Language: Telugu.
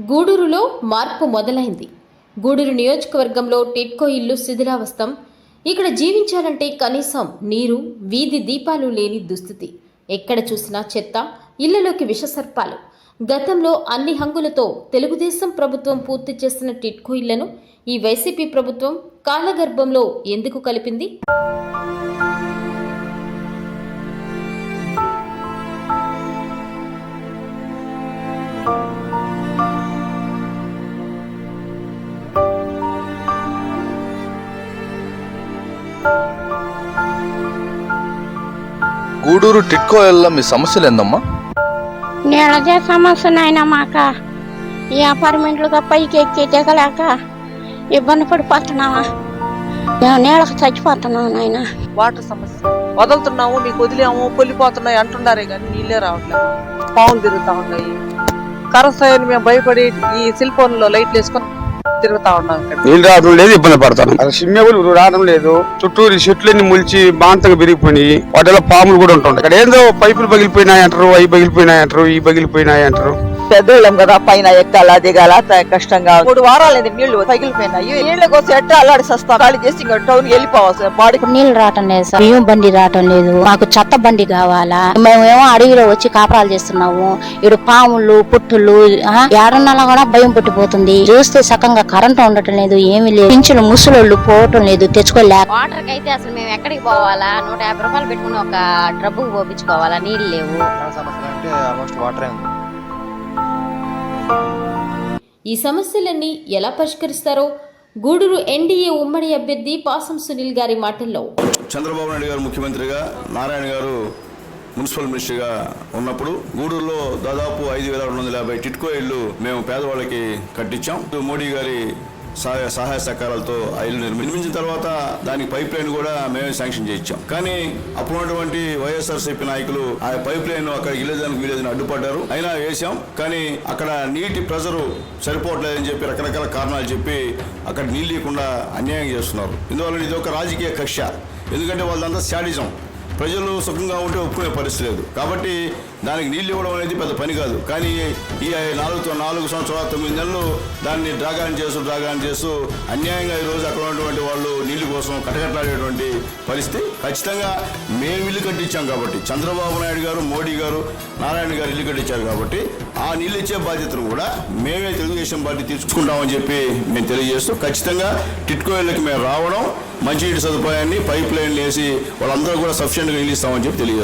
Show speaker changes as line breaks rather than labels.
గూడూరులో మార్పు మొదలైంది. గూడూరు నియోజకవర్గంలో టిడ్కో ఇల్లు శిథిలావస్థం. ఇక్కడ జీవించాలంటే కనీసం నీరు, వీధి దీపాలు లేని దుస్థితి. ఎక్కడ చూసినా చెత్త, ఇళ్లలోకి విషసర్పాలు. గతంలో అన్ని హంగులతో తెలుగుదేశం ప్రభుత్వం పూర్తి చేసిన టిడ్కో ఇళ్లను ఈ వైసీపీ ప్రభుత్వం కాలగర్భంలో ఎందుకు కలిపింది?
గూడూరు టిడ్కో ఇళ్ల మీ సమస్యలు ఏందమ్మా?
నీళ్ళదే సమస్య నాయన. మాక ఈ అపార్ట్మెంట్లుగా పైకి ఎక్కి దిగలేక ఇబ్బంది పడిపోతున్నావా? మేము నీళ్ళకి చచ్చిపోతున్నాం నాయన.
వాటర్ సమస్య వదులుతున్నాము, మీకు వదిలేము, పొల్లిపోతున్నాయి అంటున్నారే కానీ నీళ్ళే రావట్లేదు. పావులు తిరుగుతా ఉన్నాయి. కరస్తాయని మేము భయపడి ఈ సెల్ ఫోన్ లో లైట్లు వేసుకొని తిరుగుతా ఉన్నాం.
నీళ్ళు రావడం లేదు, ఇబ్బంది పడతాను. సిమ్మెగులు రావడం లేదు, చుట్టూరు చెట్లన్నీ ములిచి బాంతంగా పెరిగిపోయి వాటిలో పాములు కూడా ఉంటుంటాయి. ఇక్కడ ఏందో పైపులు పగిలిపోయినాయంటారు, అవి పగిలిపోయినాయంటారు, ఈ పగిలిపోయినాయంటారు.
పెద్దోళ్ళం కదా, పైన ఎక్కాలా దిగాల కష్టంగా. 3 వారాలైంది నీళ్లు తగిలిపోయినాయి. నీళ్ళ కోసం ఎట్ట అల్లాడి వస్తాం. ఖాళీ చేసి ఇంకా టౌన్ వెళ్ళిపోవచ్చు. బాడీకి
నీళ్ళు రావటం లేదు సార్, బియ్యం బండి రావటం లేదు. మాకు చెత్త బండి కావాలా. మేమేమో అడవిలో వచ్చి కాపరాలు చేస్తున్నాము. ఇక్కడ పాములు, పుట్టులు, ఏడన్నాలో కూడా భయం పుట్టిపోతుంది. చూస్తే సకంగా కరెంటు ఉండటం లేదు, ఏమీ లేదు. పింఛను ముసలోళ్ళు పోవటం లేదు, తెచ్చుకోలేక.
వాటర్ అయితే అసలు మేము ఎక్కడికి పోవాలా? 150 రూపాయలు పెట్టుకుని ఒక ట్రబ్బుకు పోపించుకోవాలా? నీళ్ళు లేవు.
ఈ సమస్యలన్నీ ఎలా పరిష్కరిస్తారో గూడూరు ఎన్డీఏ ఉమ్మడి అభ్యర్థి పాసం సునీల్ గారి మాటల్లో.
చంద్రబాబు నాయుడు గారు ముఖ్యమంత్రిగా, నారాయణ గారు మున్సిపల్ మినిస్టర్గా ఉన్నప్పుడు గూడూరులో దాదాపు 5250 టిడ్కో ఇళ్లు మేము పేదవాళ్ళకి కట్టించాం. మోడీ గారి సహాయ సహకారాలతో ఆ ఇల్లు నిర్మించిన తర్వాత దానికి పైప్ లైన్ కూడా మేమే శాంక్షన్ చేయించాం. కానీ అప్పుడున్నటువంటి వైఎస్ఆర్సీపీ నాయకులు ఆ పైప్ లైన్ అక్కడ ఇల్లేదానికి వీలేదని అడ్డుపడ్డారు. అయినా వేసాం, కానీ అక్కడ నీటి ప్రెజరు సరిపోవట్లేదని చెప్పి రకరకాల కారణాలు చెప్పి అక్కడ నీళ్ళు లేకుండా అన్యాయం చేస్తున్నారు. ఇందువల్ల ఇది ఒక రాజకీయ కక్ష. ఎందుకంటే వాళ్ళంతా శాడిజం. ప్రజలు సుఖంగా ఉంటే ఒప్పుకునే పరిస్థితి లేదు. కాబట్టి దానికి నీళ్ళు ఇవ్వడం అనేది పెద్ద పని కాదు. కానీ ఈ 4 సంవత్సరాలు 9 నెలలు దాన్ని డ్రాగాన్ చేస్తూ అన్యాయంగా ఈరోజు అక్కడ ఉన్నటువంటి వాళ్ళు నీళ్ళ కోసం కటకట్లాడేటువంటి పరిస్థితి. ఖచ్చితంగా మేము ఇల్లు కట్టించాం కాబట్టి, చంద్రబాబు నాయుడు గారు, మోడీ గారు, నారాయణ గారు ఇల్లు కట్టించారు కాబట్టి ఆ నీళ్ళు ఇచ్చే బాధ్యతను కూడా మేమే తెలుగుదేశం పార్టీ తీసుకుంటామని చెప్పి మేము తెలియజేస్తూ, ఖచ్చితంగా టిడ్కో ఇళ్ళకి మేము రావడం, మంచినీటి సదుపాయాన్ని పైప్ లైన్లు వేసి వాళ్ళందరూ కూడా సఫిషియెంట్గా నీళ్ళు ఇస్తామని చెప్పి తెలియజేస్తాం.